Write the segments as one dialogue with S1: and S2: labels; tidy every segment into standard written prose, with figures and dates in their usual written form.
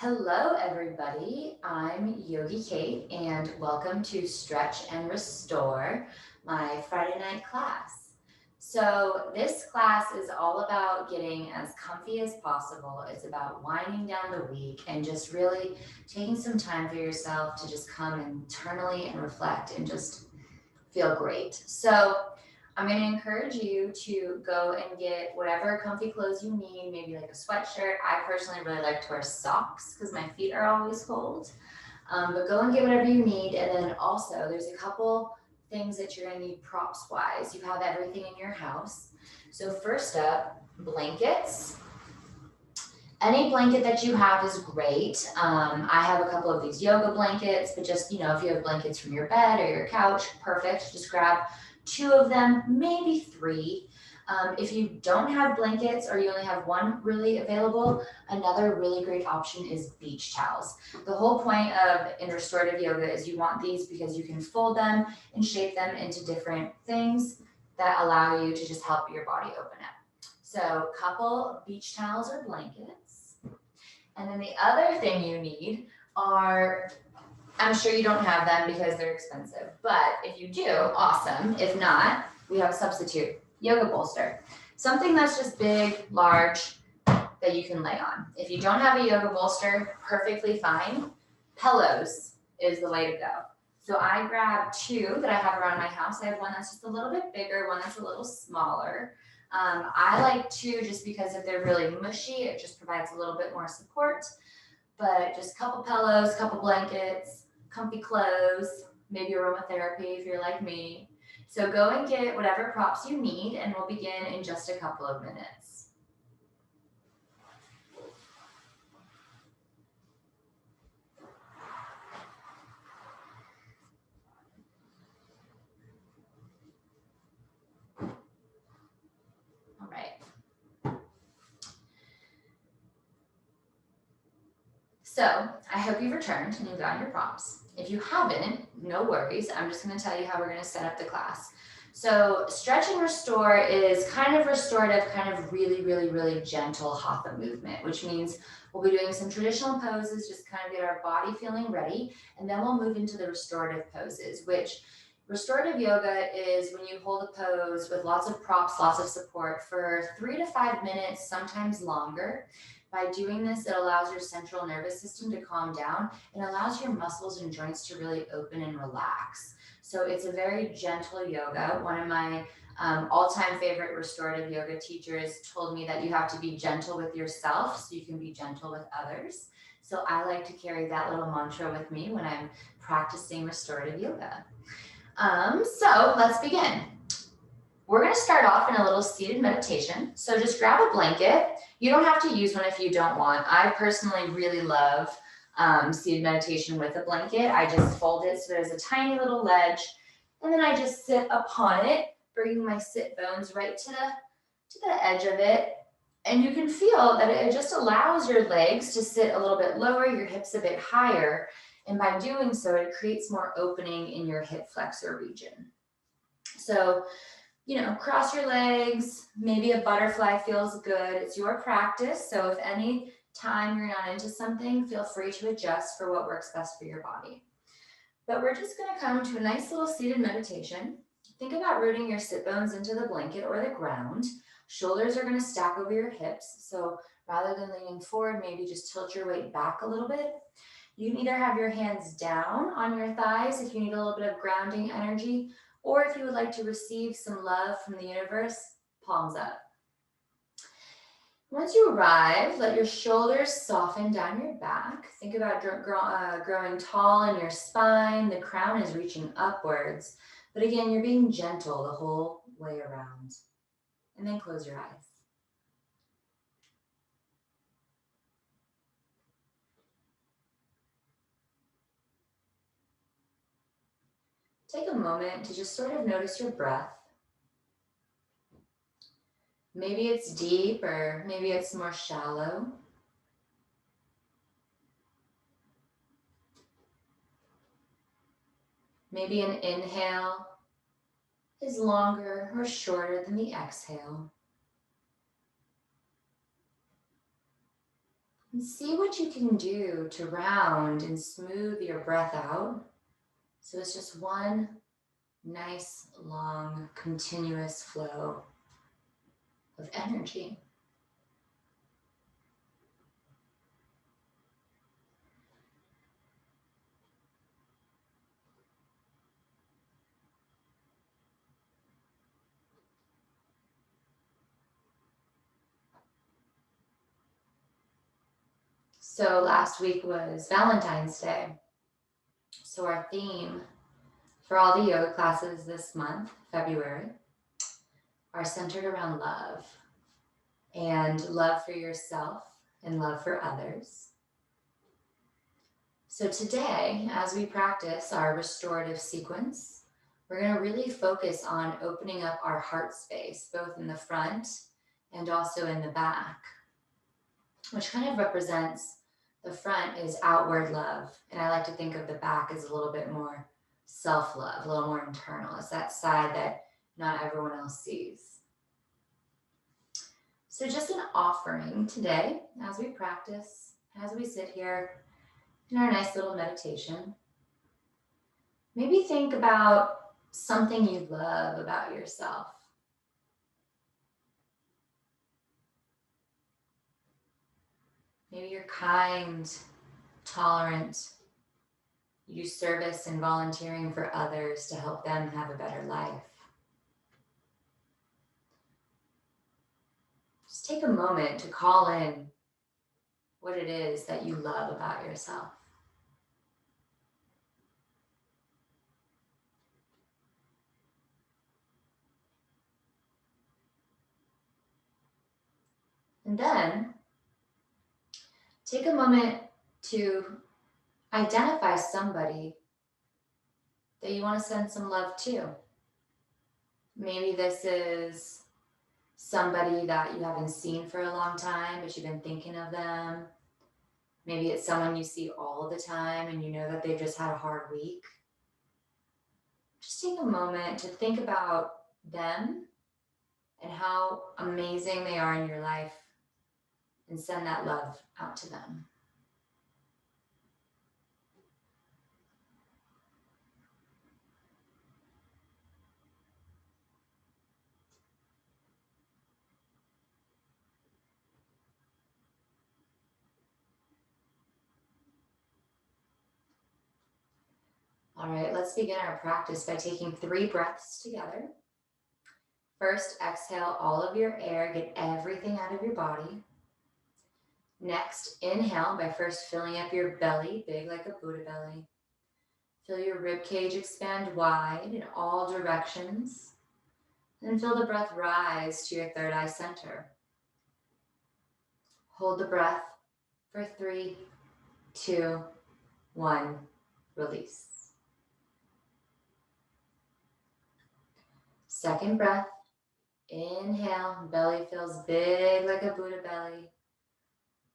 S1: Hello, everybody. I'm Yogi Kate, and welcome to Stretch and Restore, my Friday night class. So, this class is all about getting as comfy as possible. It's about winding down the week and just really taking some time for yourself to just come internally and reflect and just feel great. So, I'm going to encourage you to go and get whatever comfy clothes you need, maybe like a sweatshirt. I personally really like to wear socks because my feet are always cold. But go and get whatever you need. And then also, there's a couple things that you're going to need props wise. You have everything in your house. So, first up, blankets. Any blanket that you have is great. I have a couple of these yoga blankets, but just, if you have blankets from your bed or your couch, perfect. Just grab two of them, maybe three. If you don't have blankets or you only have one really available, another really great option is beach towels. The whole point of in restorative yoga is you want these because you can fold them and shape them into different things that allow you to just help your body open up. So, couple beach towels or blankets. And then the other thing you need are, I'm sure you don't have them because they're expensive, but if you do, awesome. If not, we have a substitute yoga bolster. Something that's just big, large, that you can lay on. If you don't have a yoga bolster, perfectly fine. Pillows is the way to go. So I grabbed two that I have around my house. I have one that's just a little bit bigger, one that's a little smaller. I like two just because if they're really mushy, it just provides a little bit more support. But just a couple pillows, couple blankets, comfy clothes, maybe aromatherapy if you're like me. So go and get whatever props you need, and we'll begin in just a couple of minutes. All right. So I hope you've returned and you've gotten your prompts. If you haven't, no worries. I'm just going to tell you how we're going to set up the class. So stretch and restore is kind of restorative, kind of really, really, really gentle hatha movement, which means we'll be doing some traditional poses, just kind of get our body feeling ready. And then we'll move into the restorative poses, which restorative yoga is when you hold a pose with lots of props, lots of support for 3 to 5 minutes, sometimes longer. By doing this, it allows your central nervous system to calm down and allows your muscles and joints to really open and relax. So it's a very gentle yoga. One of my all-time favorite restorative yoga teachers told me that you have to be gentle with yourself so you can be gentle with others. So I like to carry that little mantra with me when I'm practicing restorative yoga. So let's begin. We're going to start off in a little seated meditation. So just grab a blanket. You don't have to use one if you don't want. I personally really love seated meditation with a blanket. I just fold it so there's a tiny little ledge, and then I just sit upon it, bringing my sit bones right to the edge of it. And you can feel that it just allows your legs to sit a little bit lower, your hips a bit higher. And by doing so, it creates more opening in your hip flexor region. So, cross your legs, maybe a butterfly feels good. It's your practice. So if any time you're not into something, feel free to adjust for what works best for your body. But we're just going to come to a nice little seated meditation. Think about rooting your sit bones into the blanket or the ground. Shoulders are going to stack over your hips. So rather than leaning forward, maybe just tilt your weight back a little bit. You can either have your hands down on your thighs if you need a little bit of grounding energy, or if you would like to receive some love from the universe, palms up. Once you arrive, let your shoulders soften down your back. Think about growing tall in your spine. The crown is reaching upwards. But again, you're being gentle the whole way around. And then close your eyes. Take a moment to just sort of notice your breath. Maybe it's deep or maybe it's more shallow. Maybe an inhale is longer or shorter than the exhale. And see what you can do to round and smooth your breath out. So it's just one nice, long, continuous flow of energy. So last week was Valentine's Day. So our theme for all the yoga classes this month, February, are centered around love and love for yourself and love for others. So today, as we practice our restorative sequence, we're going to really focus on opening up our heart space, both in the front and also in the back, which kind of represents the front is outward love. And I like to think of the back as a little bit more self-love, a little more internal. It's that side that not everyone else sees. So just an offering today as we practice, as we sit here in our nice little meditation. Maybe think about something you love about yourself. Maybe you're kind, tolerant, you do service and volunteering for others to help them have a better life. Just take a moment to call in what it is that you love about yourself. And then take a moment to identify somebody that you want to send some love to. Maybe this is somebody that you haven't seen for a long time, but you've been thinking of them. Maybe it's someone you see all the time and you know that they've just had a hard week. Just take a moment to think about them and how amazing they are in your life and send that love out to them. All right, let's begin our practice by taking 3 breaths together. First, exhale all of your air, get everything out of your body. Next, inhale by first filling up your belly, big like a Buddha belly. Feel your rib cage expand wide in all directions. Then feel the breath rise to your third eye center. Hold the breath for 3, 2, 1, release. Second breath, inhale, belly feels big like a Buddha belly.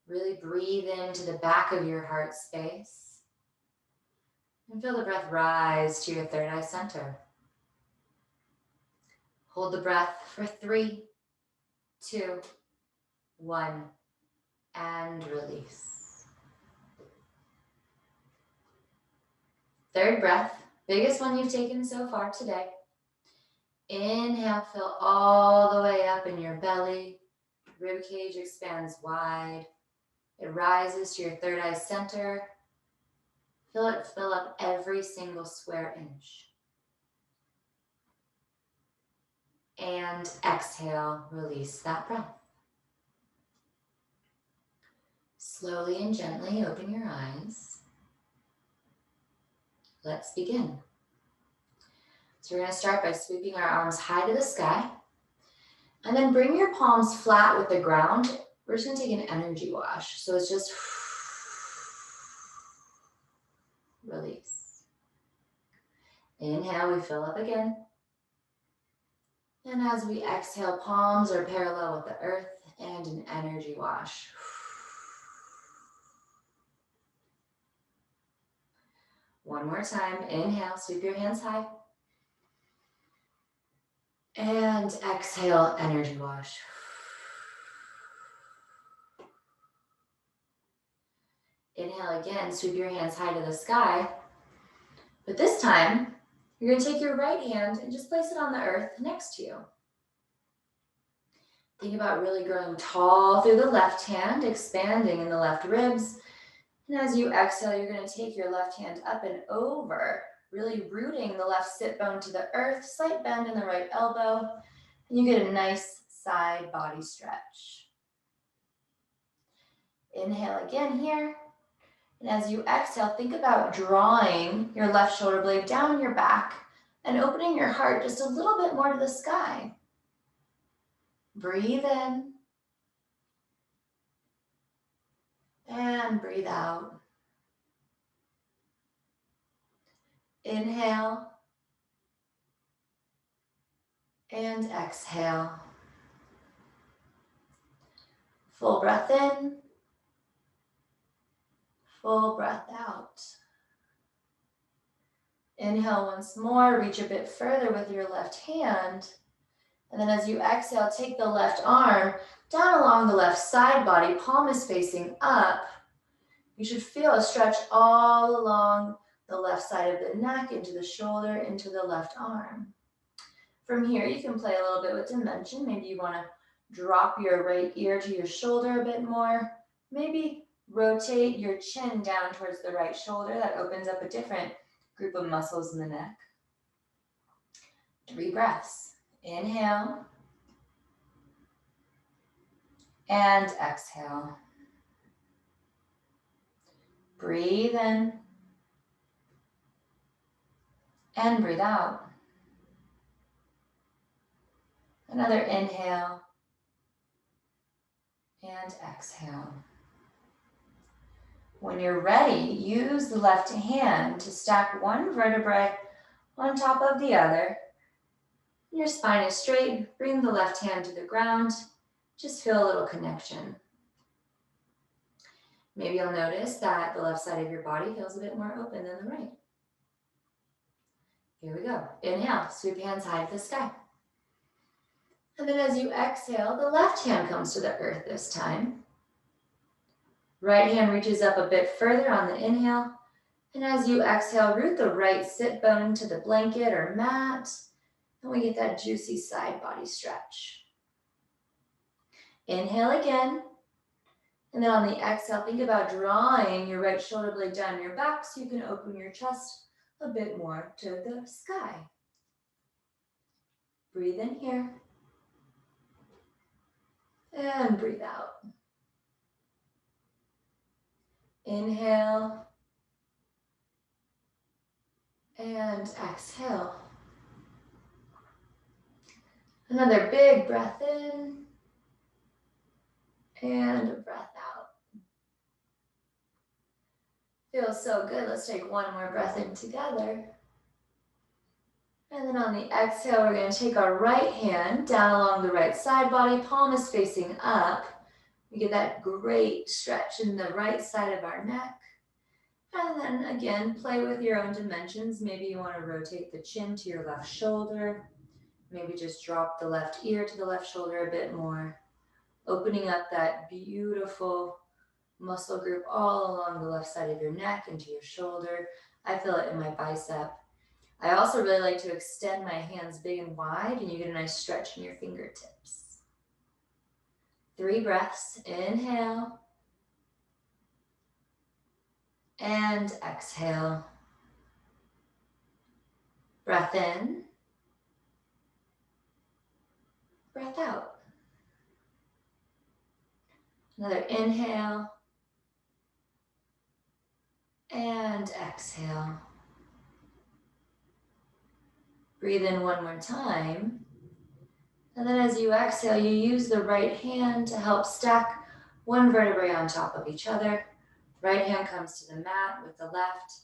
S1: Really breathe into the back of your heart space. And feel the breath rise to your third eye center. Hold the breath for 3, 2, 1, and release. Third breath, biggest one you've taken so far today. Inhale, fill all the way up in your belly. Rib cage expands wide. It rises to your third eye center. Feel it fill up every single square inch. And exhale, release that breath. Slowly and gently open your eyes. Let's begin. So we're going to start by sweeping our arms high to the sky. And then bring your palms flat with the ground. We're just going to take an energy wash. So it's just release. Inhale, we fill up again. And as we exhale, palms are parallel with the earth and an energy wash. One more time. Inhale, sweep your hands high. And exhale, energy wash. Inhale again, sweep your hands high to the sky. But this time, you're going to take your right hand and just place it on the earth next to you. Think about really growing tall through the left hand, expanding in the left ribs. And as you exhale, you're going to take your left hand up and over, really rooting the left sit bone to the earth, slight bend in the right elbow, and you get a nice side body stretch. Inhale again here. And as you exhale, think about drawing your left shoulder blade down your back and opening your heart just a little bit more to the sky. Breathe in and breathe out. Inhale and exhale. Full breath in, full breath out. Inhale once more, reach a bit further with your left hand. And then as you exhale, take the left arm down along the left side body, palm is facing up. You should feel a stretch all along the left side of the neck, into the shoulder, into the left arm. From here, you can play a little bit with dimension. Maybe you want to drop your right ear to your shoulder a bit more. Maybe rotate your chin down towards the right shoulder. That opens up a different group of muscles in the neck. 3 breaths. Inhale and exhale. Breathe in and breathe out. Another inhale and exhale. When you're ready, use the left hand to stack one vertebrae on top of the other. Your spine is straight. Bring the left hand to the ground. Just feel a little connection. Maybe you'll notice that the left side of your body feels a bit more open than the right. Here we go. Inhale, sweep hands high to the sky. And then as you exhale, the left hand comes to the earth this time. Right hand reaches up a bit further on the inhale. And as you exhale, root the right sit bone to the blanket or mat. And we get that juicy side body stretch. Inhale again. And then on the exhale, think about drawing your right shoulder blade down your back so you can open your chest a bit more to the sky. Breathe in here. And breathe out. Inhale. And exhale. Another big breath in. And a breath out. Feels so good. Let's take one more breath in together. And then on the exhale, we're going to take our right hand down along the right side body. Palm is facing up. We get that great stretch in the right side of our neck. And then again, play with your own dimensions. Maybe you want to rotate the chin to your left shoulder. Maybe just drop the left ear to the left shoulder a bit more. Opening up that beautiful muscle group all along the left side of your neck into your shoulder. I feel it in my bicep. I also really like to extend my hands big and wide, and you get a nice stretch in your fingertips. 3 breaths. Inhale. And exhale. Breath in. Breath out. Another inhale. And exhale. Breathe in one more time. And then as you exhale, you use the right hand to help stack one vertebrae on top of each other. Right hand comes to the mat with the left.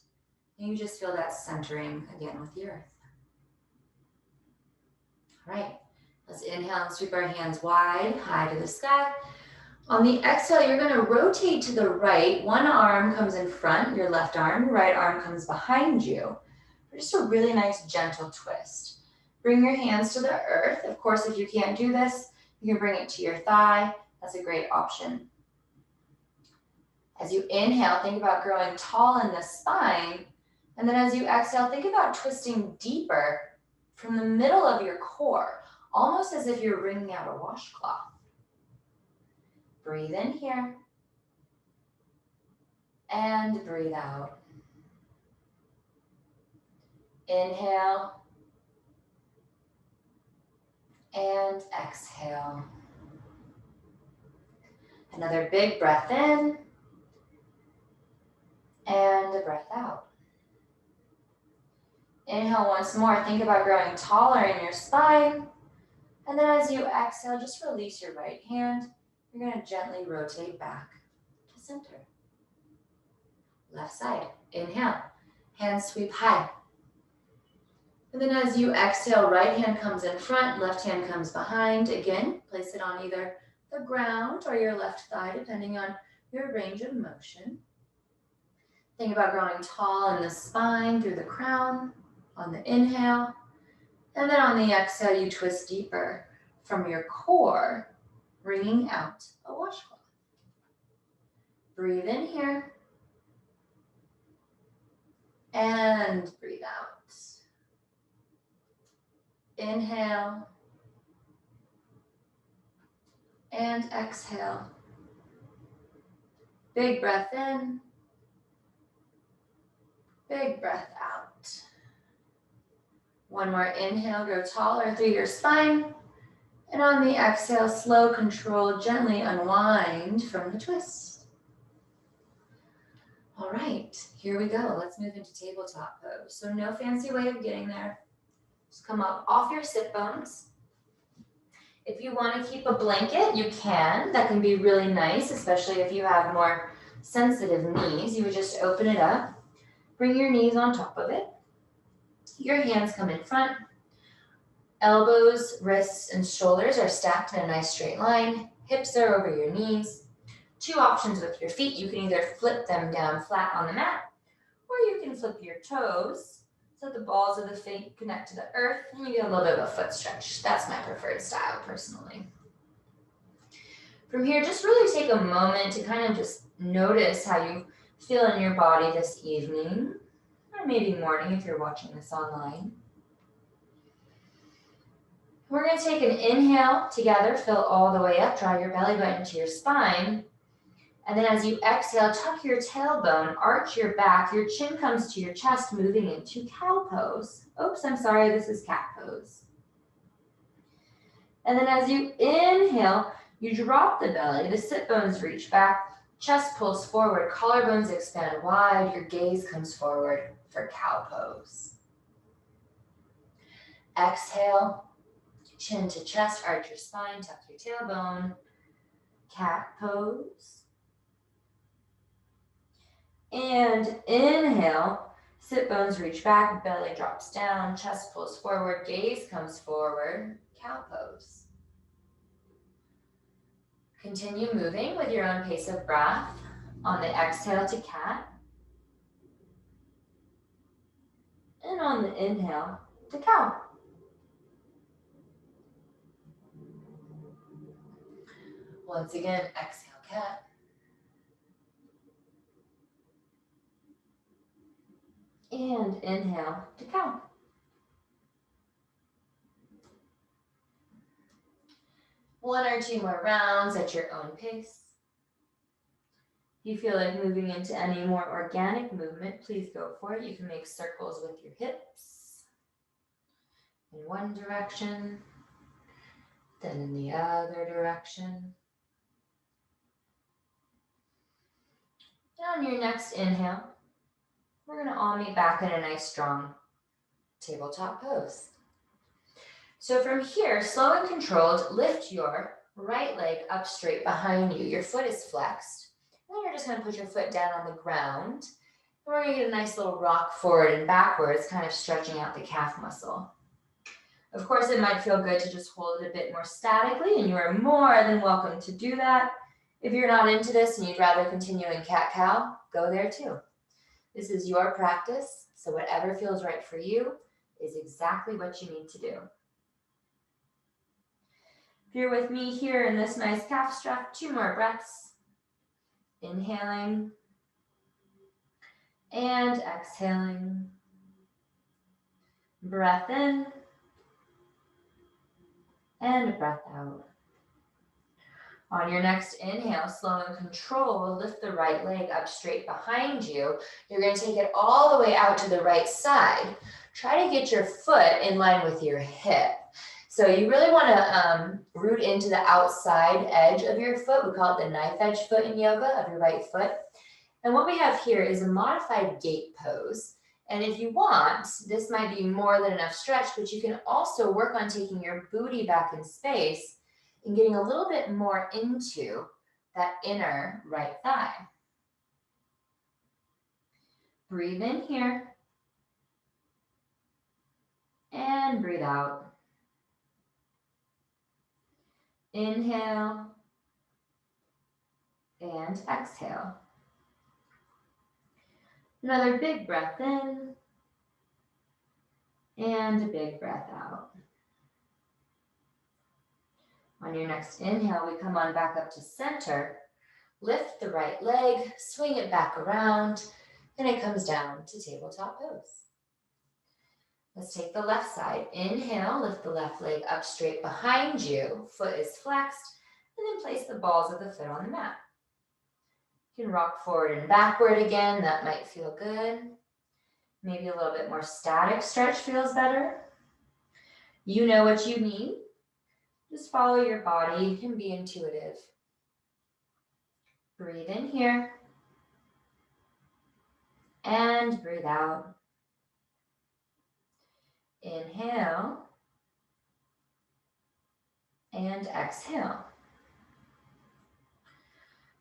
S1: And you just feel that centering again with the earth. All right, let's inhale and sweep our hands wide, high to the sky. On the exhale, you're going to rotate to the right. One arm comes in front, your left arm. Right arm comes behind you. Just a really nice gentle twist. Bring your hands to the earth. Of course, if you can't do this, you can bring it to your thigh. That's a great option. As you inhale, think about growing tall in the spine. And then as you exhale, think about twisting deeper from the middle of your core, almost as if you're wringing out a washcloth. Breathe in here. And breathe out. Inhale. And exhale. Another big breath in. And a breath out. Inhale once more. Think about growing taller in your spine. And then as you exhale, just release your right hand. You're going to gently rotate back to center. Left side. Inhale. Hands sweep high. And then as you exhale, right hand comes in front, left hand comes behind. Again, place it on either the ground or your left thigh, depending on your range of motion. Think about growing tall in the spine through the crown on the inhale. And then on the exhale, you twist deeper from your core, wringing out a washcloth. Breathe in here. And breathe out. Inhale. And exhale. Big breath in. Big breath out. One more inhale, grow taller through your spine. And on the exhale, slow, controlled, gently unwind from the twist. All right, here we go. Let's move into tabletop pose. So no fancy way of getting there. Just come up off your sit bones. If you want to keep a blanket, you can. That can be really nice, especially if you have more sensitive knees. You would just open it up. Bring your knees on top of it. Your hands come in front. Elbows, wrists, and shoulders are stacked in a nice straight line. Hips are over your knees. Two options with your feet. You can either flip them down flat on the mat, or you can flip your toes so the balls of the feet connect to the earth, and you get a little bit of a foot stretch. That's my preferred style, personally. From here, just really take a moment to kind of just notice how you feel in your body this evening, or maybe morning if you're watching this online. We're going to take an inhale together, fill all the way up, draw your belly button to your spine. And then as you exhale, tuck your tailbone, arch your back, your chin comes to your chest, moving into cow pose. Oops, I'm sorry, this is cat pose. And then as you inhale, you drop the belly, the sit bones reach back, chest pulls forward, collarbones expand wide, your gaze comes forward for cow pose. Exhale, chin to chest, arch your spine, tuck your tailbone, cat pose. And inhale, sit bones reach back, belly drops down, chest pulls forward, gaze comes forward, cow pose. Continue moving with your own pace of breath. On the exhale to cat. And on the inhale to cow. Once again, exhale, cat. And inhale to cow. One or two more rounds at your own pace. If you feel like moving into any more organic movement, please go for it. You can make circles with your hips in one direction, then in the other direction. And on your next inhale, we're going to all meet back in a nice strong tabletop pose. So from here, slow and controlled, lift your right leg up straight behind you. Your foot is flexed. And then you're just going to put your foot down on the ground. And we're going to get a nice little rock forward and backwards, kind of stretching out the calf muscle. Of course, it might feel good to just hold it a bit more statically, and you are more than welcome to do that. If you're not into this and you'd rather continue in cat-cow, go there too. This is your practice, so whatever feels right for you is exactly what you need to do. If you're with me here in this nice calf stretch, 2 more breaths. Inhaling and exhaling. Breath in and breath out. On your next inhale, slow and control, lift the right leg up straight behind you. You're going to take it all the way out to the right side. Try to get your foot in line with your hip. So you really want to root into the outside edge of your foot. We call it the knife edge foot in yoga, of your right foot. And what we have here is a modified gate pose. And if you want, this might be more than enough stretch, but you can also work on taking your booty back in space and getting a little bit more into that inner right thigh. Breathe in here and breathe out. Inhale and exhale. Another big breath in and a big breath out. On your next inhale, we come on back up to center. Lift the right leg, swing it back around, and it comes down to tabletop pose. Let's take the left side. Inhale, lift the left leg up straight behind you. Foot is flexed, and then place the balls of the foot on the mat. You can rock forward and backward again. That might feel good. Maybe a little bit more static stretch feels better. You know what you need. Just follow your body. You can be intuitive. Breathe in here. And breathe out. Inhale. And exhale.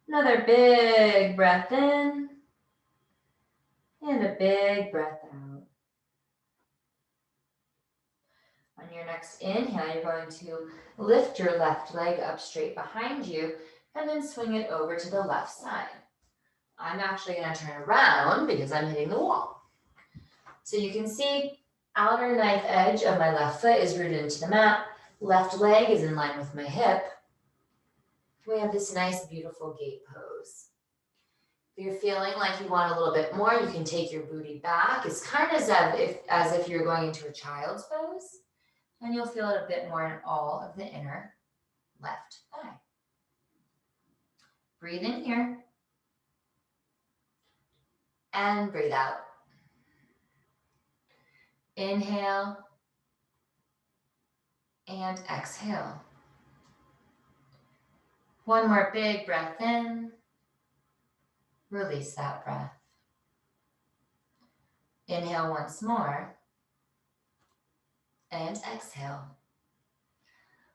S1: Another big breath in. And a big breath out. On your next inhale, you're going to lift your left leg up straight behind you and then swing it over to the left side. I'm actually going to turn around because I'm hitting the wall. So you can see outer knife edge of my left foot is rooted into the mat. Left leg is in line with my hip. We have this nice, beautiful gate pose. If you're feeling like you want a little bit more, you can take your booty back. It's kind of as if you're going into a child's pose. And you'll feel it a bit more in all of the inner left thigh. Breathe in here. And breathe out. Inhale. And exhale. One more big breath in. Release that breath. Inhale once more. And exhale.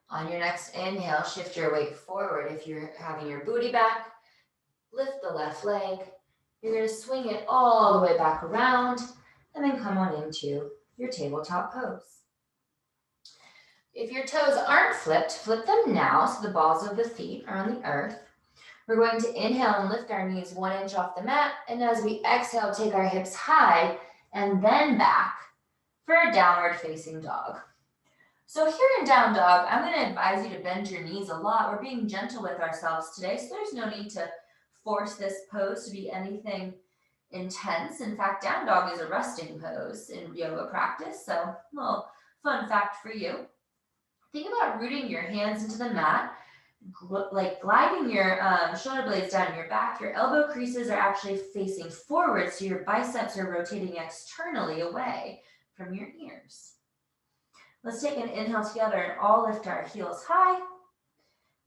S1: On your next inhale, shift your weight forward. If you're having your booty back, lift the left leg. You're going to swing it all the way back around and then come on into your tabletop pose. If your toes aren't flipped, flip them now so the balls of the feet are on the earth. We're going to inhale and lift our knees 1 inch off the mat. And as we exhale, take our hips high and then back for a downward facing dog. So here in down dog, I'm going to advise you to bend your knees a lot. We're being gentle with ourselves today, so there's no need to force this pose to be anything intense. In fact, down dog is a resting pose in yoga practice. So a little fun fact for you. Think about rooting your hands into the mat, like gliding your shoulder blades down your back. Your elbow creases are actually facing forward, so your biceps are rotating externally away from your ears. Let's take an inhale together and all lift our heels high.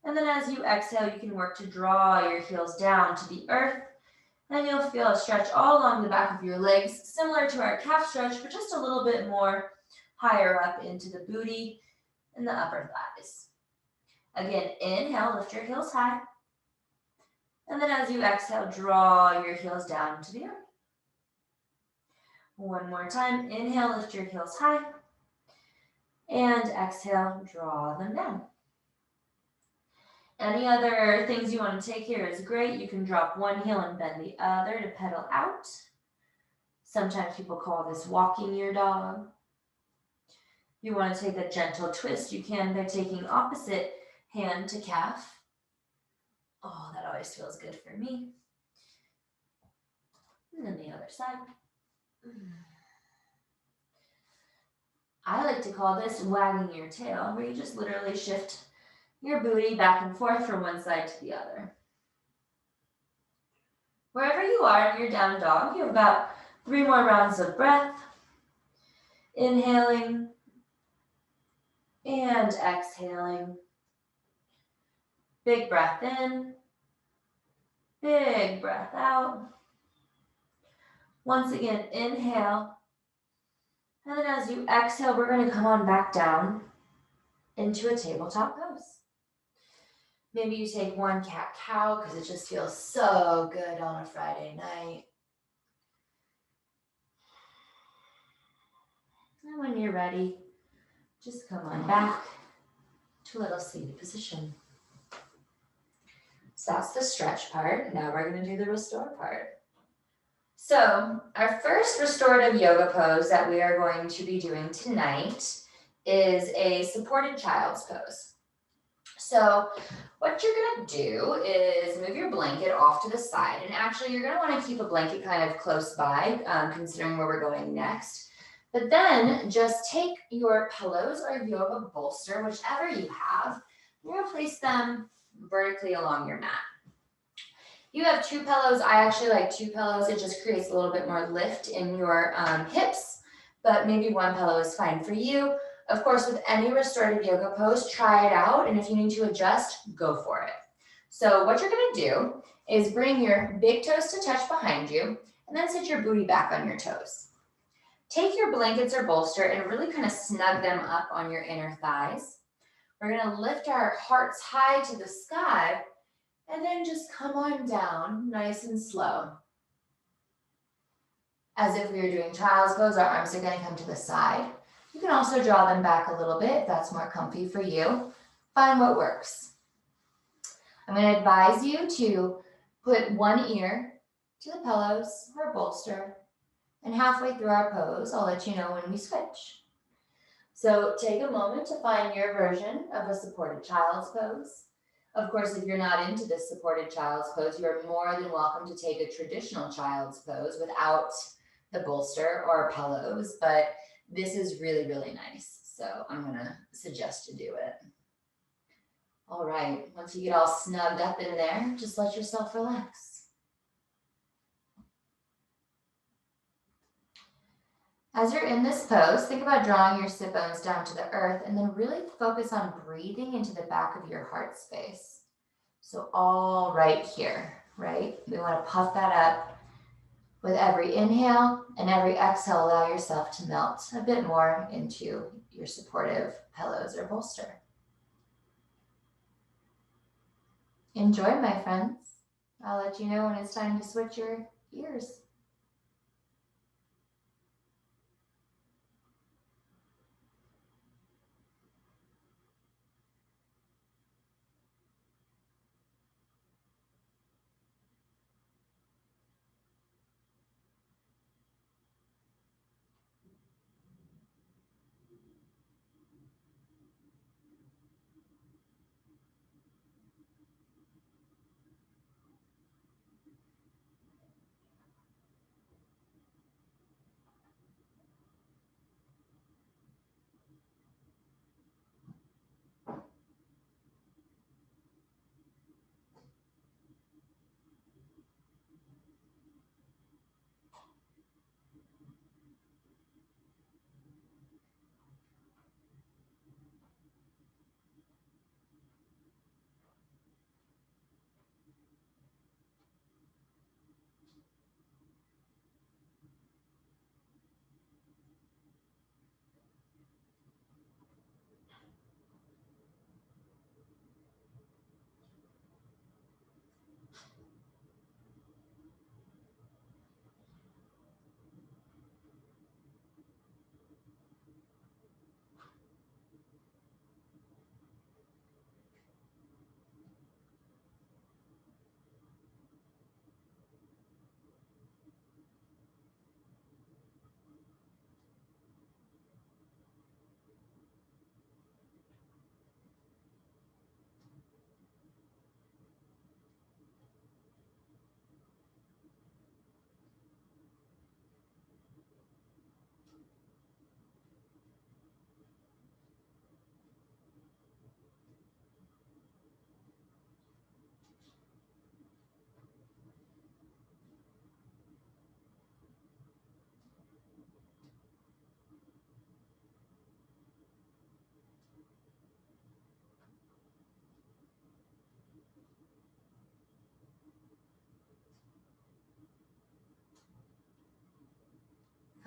S1: And then as you exhale, you can work to draw your heels down to the earth. And you'll feel a stretch all along the back of your legs, similar to our calf stretch, but just a little bit more higher up into the booty and the upper thighs. Again, inhale, lift your heels high. And then as you exhale, draw your heels down to the earth. One more time, inhale, lift your heels high. And exhale, draw them down. Any other things you want to take here is great. You can drop one heel and bend the other to pedal out. Sometimes people call this walking your dog. You want to take a gentle twist, you can by taking opposite hand to calf. Oh, that always feels good for me. other side. I like to call this wagging your tail, where you just literally shift your booty back and forth from one side to the other. Wherever you are in your down dog, you have about 3 more rounds of breath. Inhaling and exhaling. Big breath in, big breath out. Once again, inhale. And then as you exhale, we're going to come on back down into a tabletop pose. Maybe you take one cat-cow because it just feels so good on a Friday night. And when you're ready, just come on back to a little seated position. So that's the stretch part. Now we're going to do the restore part. So our first restorative yoga pose that we are going to be doing tonight is a supported child's pose. So what you're going to do is move your blanket off to the side. And actually, you're going to want to keep a blanket kind of close by, considering where we're going next. But then just take your pillows or yoga bolster, whichever you have. You're going to place them vertically along your mat. You have 2 pillows. I actually like 2 pillows. It just creates a little bit more lift in your hips, but maybe 1 pillow is fine for you. Of course, with any restorative yoga pose, try it out. And if you need to adjust, go for it. So what you're going to do is bring your big toes to touch behind you and then sit your booty back on your toes. Take your blankets or bolster and really kind of snug them up on your inner thighs. We're going to lift our hearts high to the sky and then just come on down nice and slow. As if we were doing child's pose, our arms are going to come to the side. You can also draw them back a little bit if that's more comfy for you. Find what works. I'm going to advise you to put one ear to the pillows or bolster, and halfway through our pose, I'll let you know when we switch. So take a moment to find your version of a supported child's pose. Of course, if you're not into this supported child's pose, you're more than welcome to take a traditional child's pose without the bolster or pillows, but this is really, really nice. So I'm going to suggest to do it. All right, once you get all snugged up in there, just let yourself relax. As you're in this pose, think about drawing your sit bones down to the earth and then really focus on breathing into the back of your heart space. So all right here, right? We want to puff that up. With every inhale and every exhale, allow yourself to melt a bit more into your supportive pillows or bolster. Enjoy, my friends. I'll let you know when it's time to switch your ears.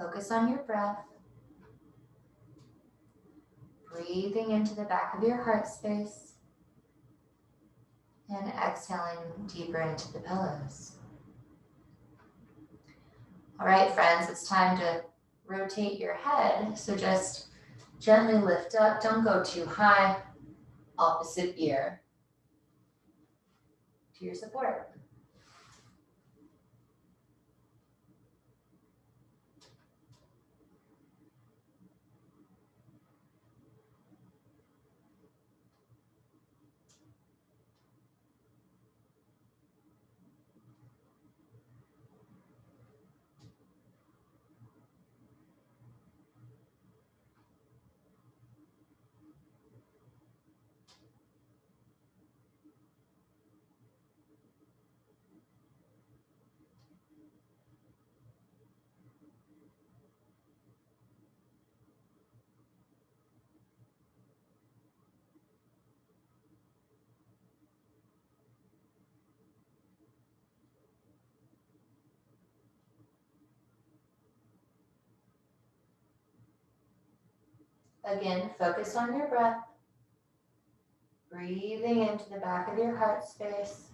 S1: Focus on your breath. Breathing into the back of your heart space and exhaling deeper into the pillows. All right, friends, it's time to rotate your head. So just gently lift up, don't go too high, opposite ear to your support. Again, focus on your breath. Breathing into the back of your heart space.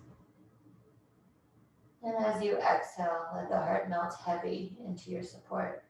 S1: And as you exhale, let the heart melt heavy into your support.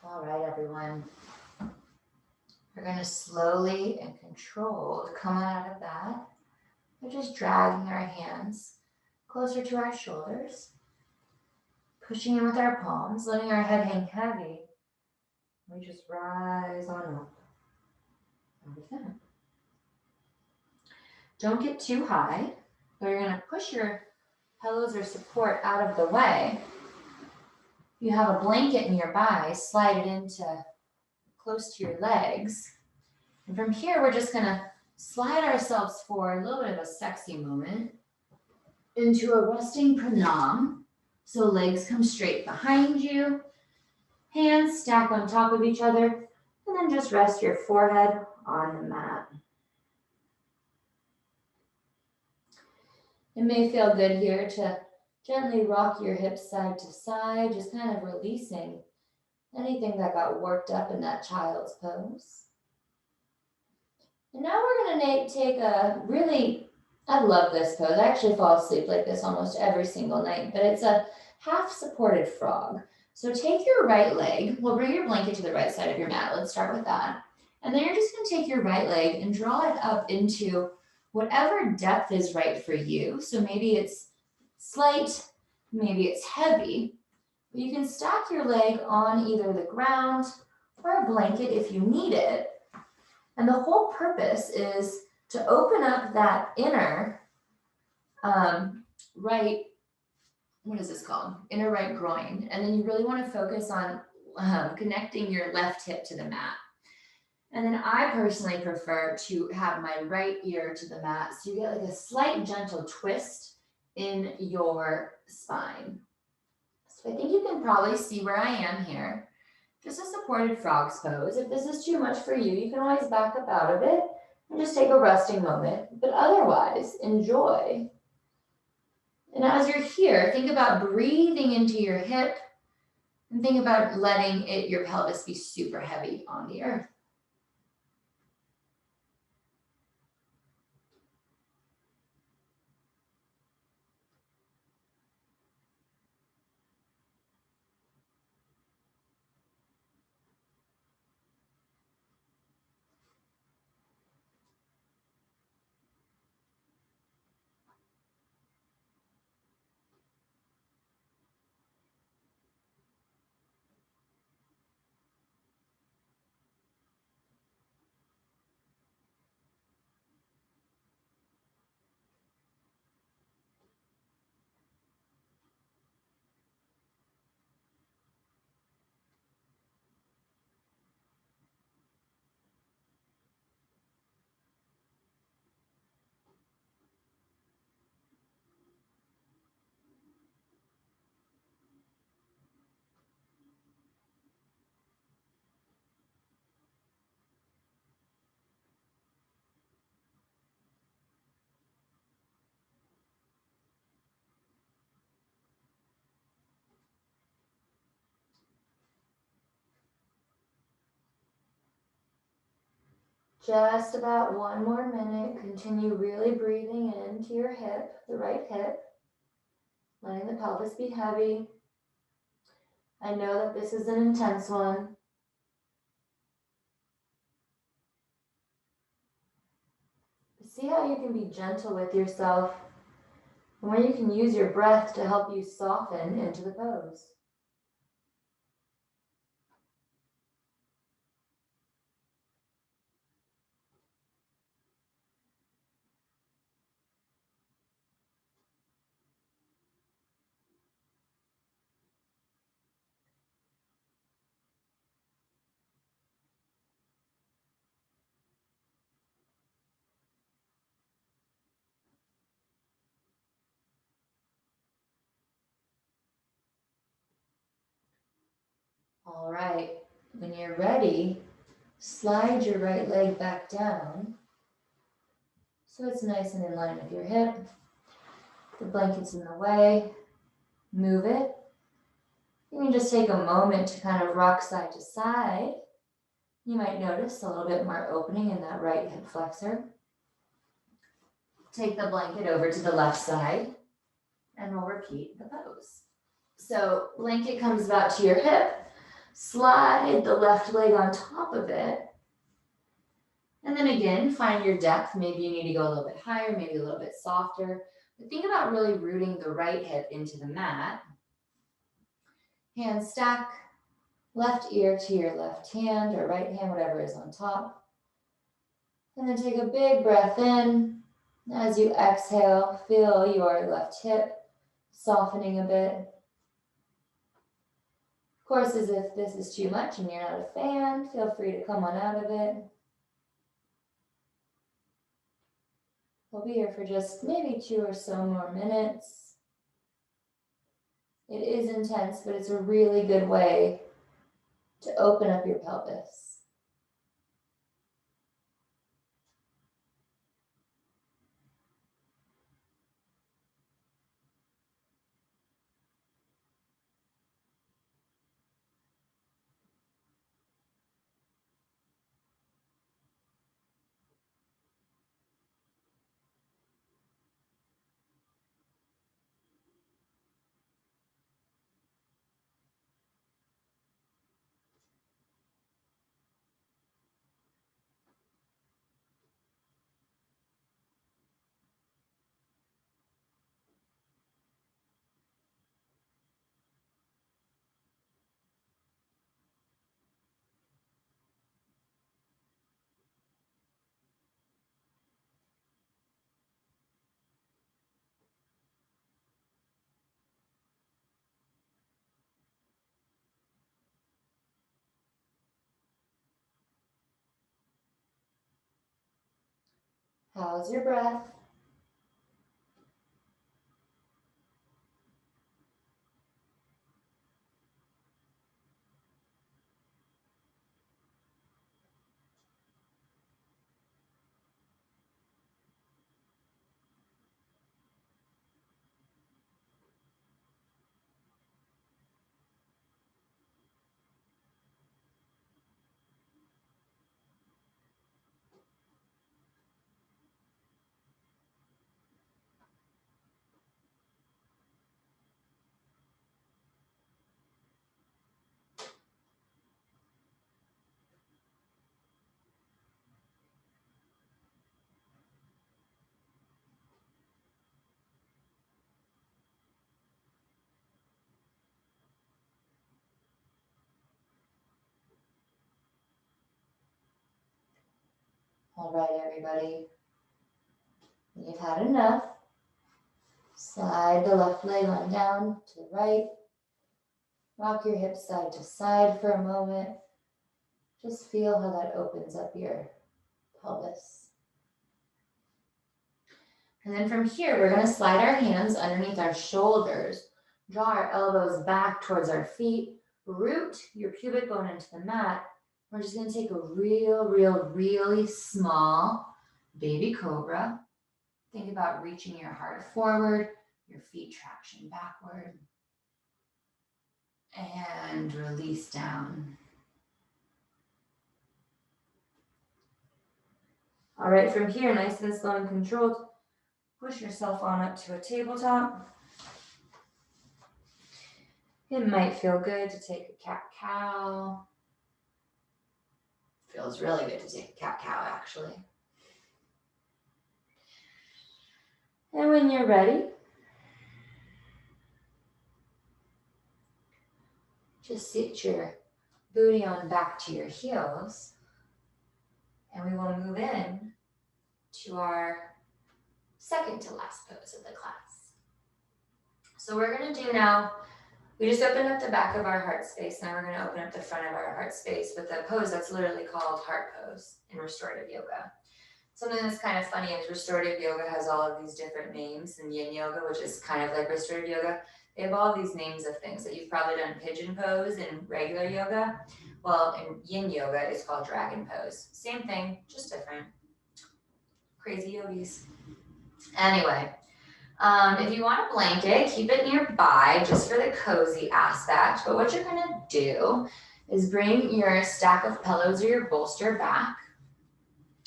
S1: All right, everyone. We're going to slowly and controlled come out of that. We're just dragging our hands closer to our shoulders, pushing in with our palms, letting our head hang heavy. We just rise on up out of that. Don't get too high, but you're going to push your pillows or support out of the way. If you have a blanket nearby, slide it into close to your legs. And from here, we're just going to slide ourselves forward, a little bit of a sexy moment, into a resting pranam. So legs come straight behind you, hands stack on top of each other, and then just rest your forehead on the mat. It may feel good here to gently rock your hips side to side, just kind of releasing anything that got worked up in that child's pose. And now we're going to take a really, I love this pose. I actually fall asleep like this almost every single night, but it's a half supported frog. So take your right leg, we'll bring your blanket to the right side of your mat. Let's start with that. And then you're just going to take your right leg and draw it up into whatever depth is right for you. So maybe it's slight, maybe it's heavy. But you can stack your leg on either the ground or a blanket if you need it. And the whole purpose is to open up that inner right, what is this called? Inner right groin. And then you really want to focus on connecting your left hip to the mat. And then I personally prefer to have my right ear to the mat, so you get like a slight gentle twist in your spine. So I think you can probably see where I am here. Just a supported frog's pose. If this is too much for you, you can always back up out of it and just take a resting moment. But otherwise, enjoy. And as you're here, think about breathing into your hip and think about letting your pelvis be super heavy on the earth. Just about one more minute. Continue really breathing into your hip, the right hip, letting the pelvis be heavy. I know that this is an intense one. See how you can be gentle with yourself and where you can use your breath to help you soften into the pose. All right, when you're ready, slide your right leg back down so it's nice and in line with your hip. The blanket's in the way, move it. You can just take a moment to kind of rock side to side. You might notice a little bit more opening in that right hip flexor. Take the blanket over to the left side and we'll repeat the pose. So blanket comes about to your hip, slide the left leg on top of it. And then again, find your depth. Maybe you need to go a little bit higher, maybe a little bit softer. But think about really rooting the right hip into the mat. Hand stack, left ear to your left hand or right hand, whatever is on top. And then take a big breath in. As you exhale, feel your left hip softening a bit. Of course, as if this is too much and you're not a fan, feel free to come on out of it. We'll be here for just maybe 2 or so more minutes. It is intense, but it's a really good way to open up your pelvis. How's your breath? All right, everybody. You've had enough. Slide the left leg on down to the right. Rock your hips side to side for a moment. Just feel how that opens up your pelvis. And then from here, we're going to slide our hands underneath our shoulders. Draw our elbows back towards our feet. Root your pubic bone into the mat. We're just going to take a really small baby cobra. Think about reaching your heart forward, your feet traction backward. And release down. All right, from here, nice and slow and controlled, push yourself on up to a tabletop. It might feel good to take a cat-cow. Feels really good to take a cat-cow, actually. And when you're ready, just sit your booty on back to your heels. And we will move in to our second to last pose of the class. So we're going to do now, we just opened up the back of our heart space. Now we're going to open up the front of our heart space with a pose that's literally called heart pose in restorative yoga. Something that's kind of funny is restorative yoga has all of these different names, and yin yoga, which is kind of like restorative yoga, they have all these names of things that you've probably done pigeon pose in regular yoga. Well, in yin yoga, it's called dragon pose. Same thing, just different. Crazy yogis. Anyway, if you want a blanket, keep it nearby just for the cozy aspect. But what you're gonna do is bring your stack of pillows or your bolster back,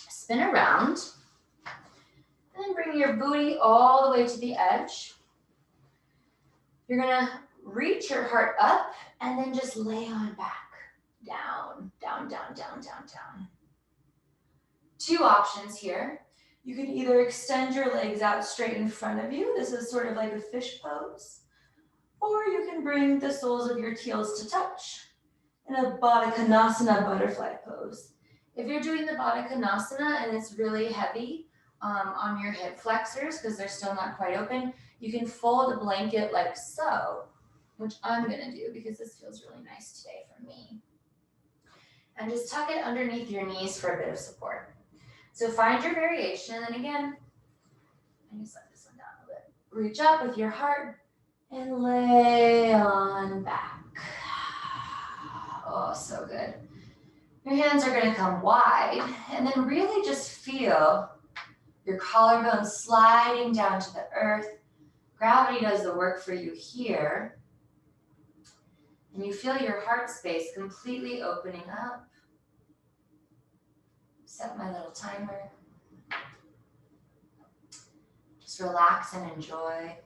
S1: spin around, and then bring your booty all the way to the edge. You're gonna reach your heart up and then just lay on back. Down, down, down, down, down, down. Two options here. You can either extend your legs out straight in front of you. This is sort of like a fish pose. Or you can bring the soles of your heels to touch in a Baddha Konasana butterfly pose. If you're doing the Baddha Konasana and it's really heavy on your hip flexors because they're still not quite open, you can fold a blanket like so, which I'm gonna do because this feels really nice today for me. And just tuck it underneath your knees for a bit of support. So find your variation, and then again, I just let this one down a bit. Reach up with your heart and lay on back. Oh, so good. Your hands are gonna come wide, and then really just feel your collarbone sliding down to the earth. Gravity does the work for you here. And you feel your heart space completely opening up. Set my little timer. Just relax and enjoy.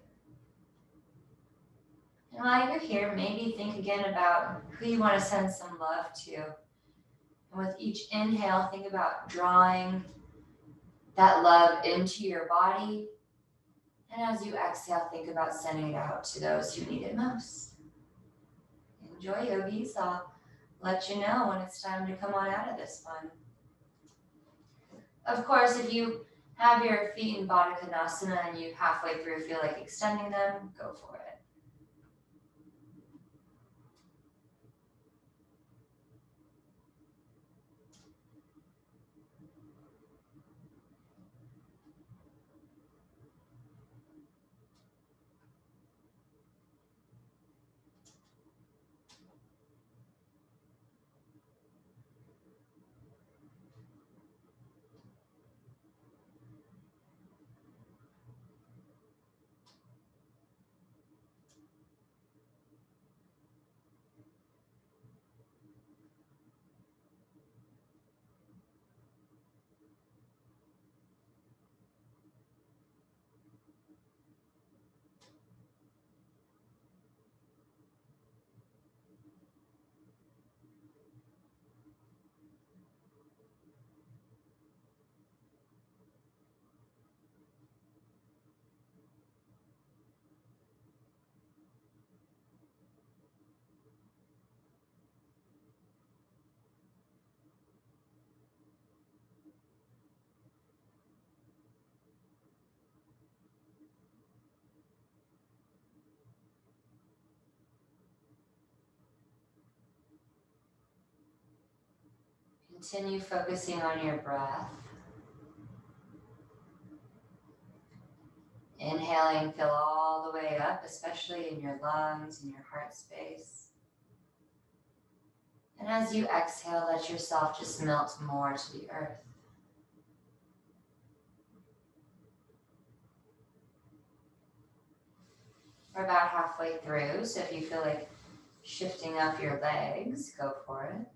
S1: And while you're here, maybe think again about who you want to send some love to. And with each inhale, think about drawing that love into your body. And as you exhale, think about sending it out to those who need it most. Enjoy, yogis. I'll let you know when it's time to come on out of this one. Of course, if you have your feet in Baddha Konasana and you halfway through feel like extending them, go for it. Continue focusing on your breath. Inhaling, fill all the way up, especially in your lungs and your heart space. And as you exhale, let yourself just melt more to the earth. We're about halfway through, so if you feel like shifting up your legs, go for it.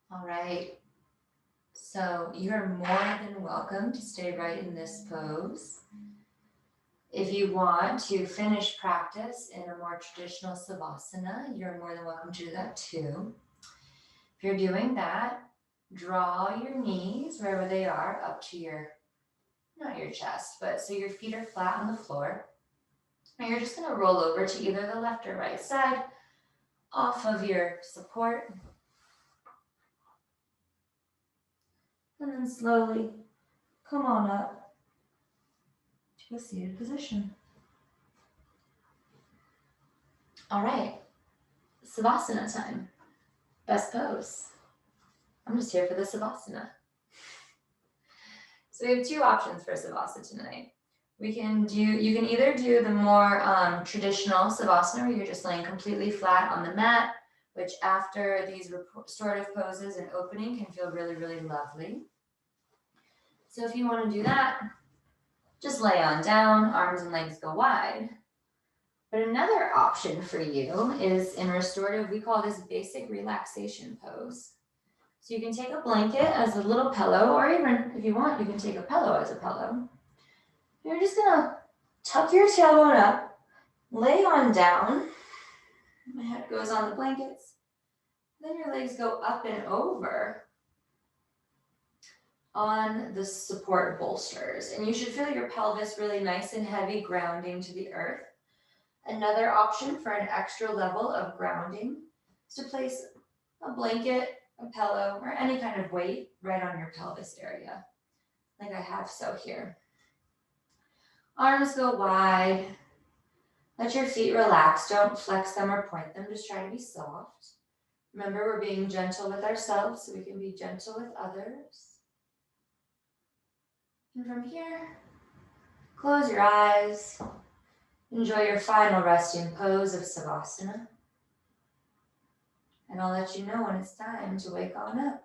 S1: All right, so you're more than welcome to stay right in this pose. If you want to finish practice in a more traditional Savasana, you're more than welcome to do that too. If you're doing that, draw your knees wherever they are up to your, not your chest, but so your feet are flat on the floor. And you're just gonna roll over to either the left or right side off of your support. And then slowly come on up to a seated position. All right, Savasana time. Best pose. I'm just here for the Savasana. So we have two options for Savasana tonight. You can either do the more traditional Savasana where you're just laying completely flat on the mat, which after these restorative poses and opening can feel really, really lovely. So if you want to do that, just lay on down, arms and legs go wide. But another option for you is in restorative, we call this basic relaxation pose. So you can take a blanket as a little pillow, or even if you want, you can take a pillow as a pillow. You're just gonna tuck your tailbone up, lay on down. My head goes on the blankets. Then your legs go up and over on the support bolsters. And you should feel your pelvis really nice and heavy, grounding to the earth. Another option for an extra level of grounding is to place a blanket, a pillow, or any kind of weight right on your pelvis area, like I have so here. Arms go wide. Let your feet relax. Don't flex them or point them. Just try to be soft. Remember, we're being gentle with ourselves so we can be gentle with others. And from here, close your eyes. Enjoy your final resting pose of Savasana. And I'll let you know when it's time to wake on up.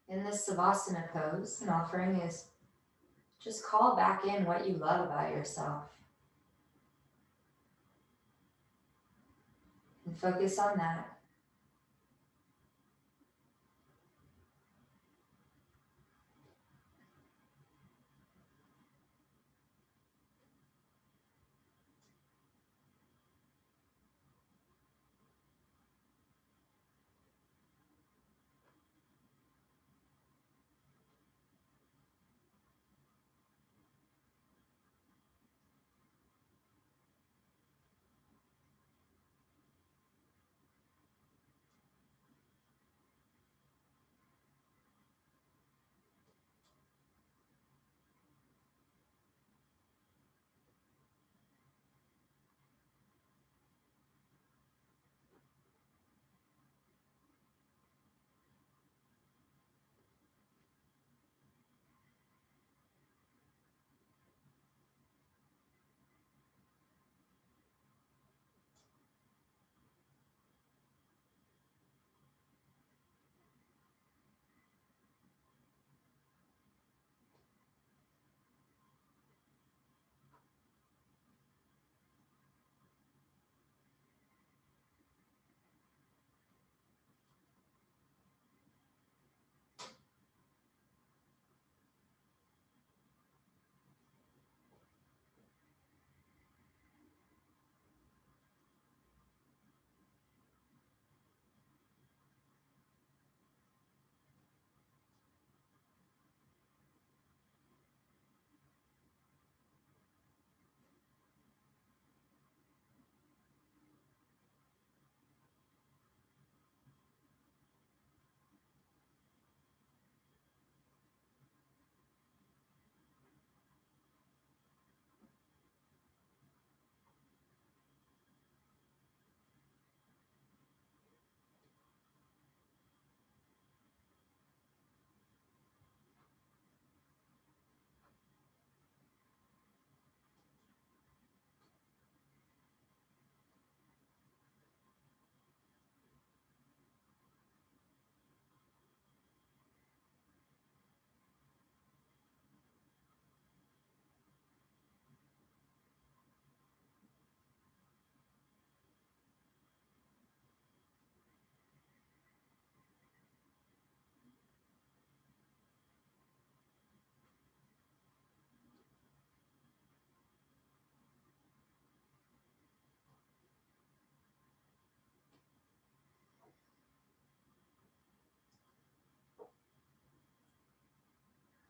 S1: In this Savasana pose, an offering is just call back in what you love about yourself. And focus on that.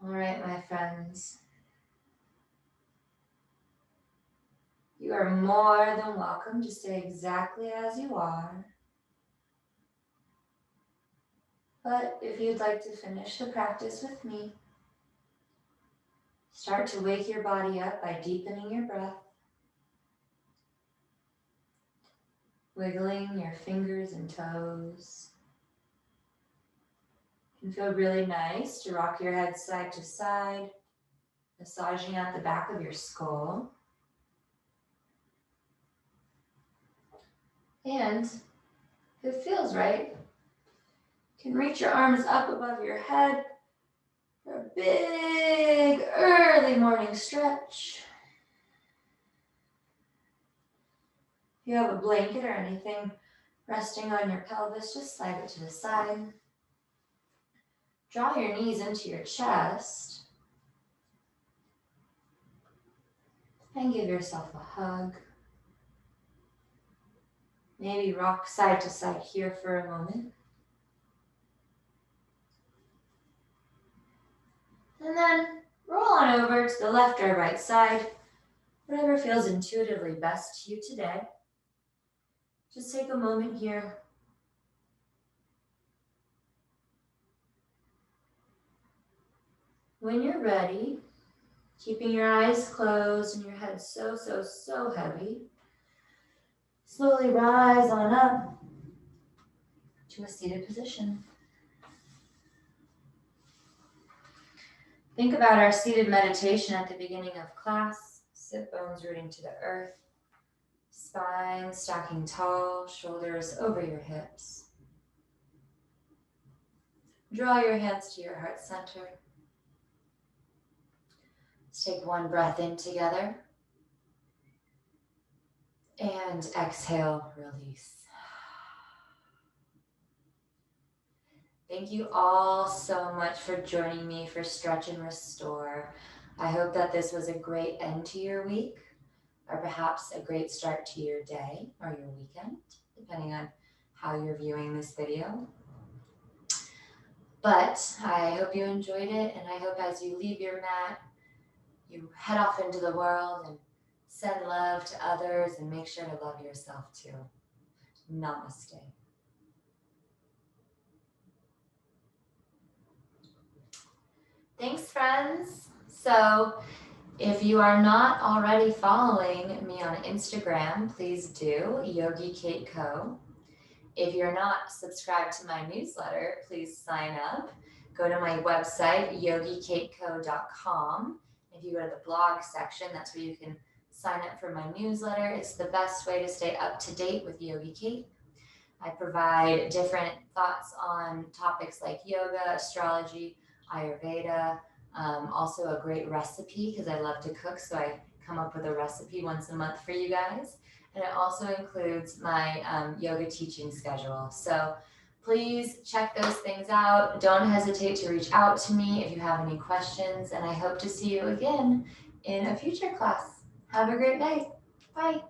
S1: All right, my friends. You are more than welcome to stay exactly as you are. But if you'd like to finish the practice with me, start to wake your body up by deepening your breath, wiggling your fingers and toes. It can feel really nice to rock your head side to side, massaging out the back of your skull. And if it feels right, you can reach your arms up above your head for a big early morning stretch. If you have a blanket or anything resting on your pelvis, just slide it to the side. Draw your knees into your chest and give yourself a hug. Maybe rock side to side here for a moment. And then roll on over to the left or right side, whatever feels intuitively best to you today. Just take a moment here. When you're ready, keeping your eyes closed and your head so heavy, slowly rise on up to a seated position. Think about our seated meditation at the beginning of class. Sit bones rooting to the earth, spine stacking tall, shoulders over your hips. Draw your hands to your heart center. Let's take one breath in together. And exhale, release. Thank you all so much for joining me for Stretch and Restore. I hope that this was a great end to your week, or perhaps a great start to your day or your weekend, depending on how you're viewing this video. But I hope you enjoyed it, and I hope as you leave your mat, you head off into the world and send love to others and make sure to love yourself too. Namaste. Thanks, friends. So if you are not already following me on Instagram, please do, Yogi Kate Co. If you're not subscribed to my newsletter, please sign up. Go to my website, yogikateco.com. If you go to the blog section, that's where you can sign up for my newsletter. It's the best way to stay up to date with Yogi Kate. I provide different thoughts on topics like yoga, astrology, Ayurveda, also a great recipe because I love to cook, so I come up with a recipe once a month for you guys. And it also includes my yoga teaching schedule. So please check those things out. Don't hesitate to reach out to me if you have any questions, and I hope to see you again in a future class. Have a great night. Bye.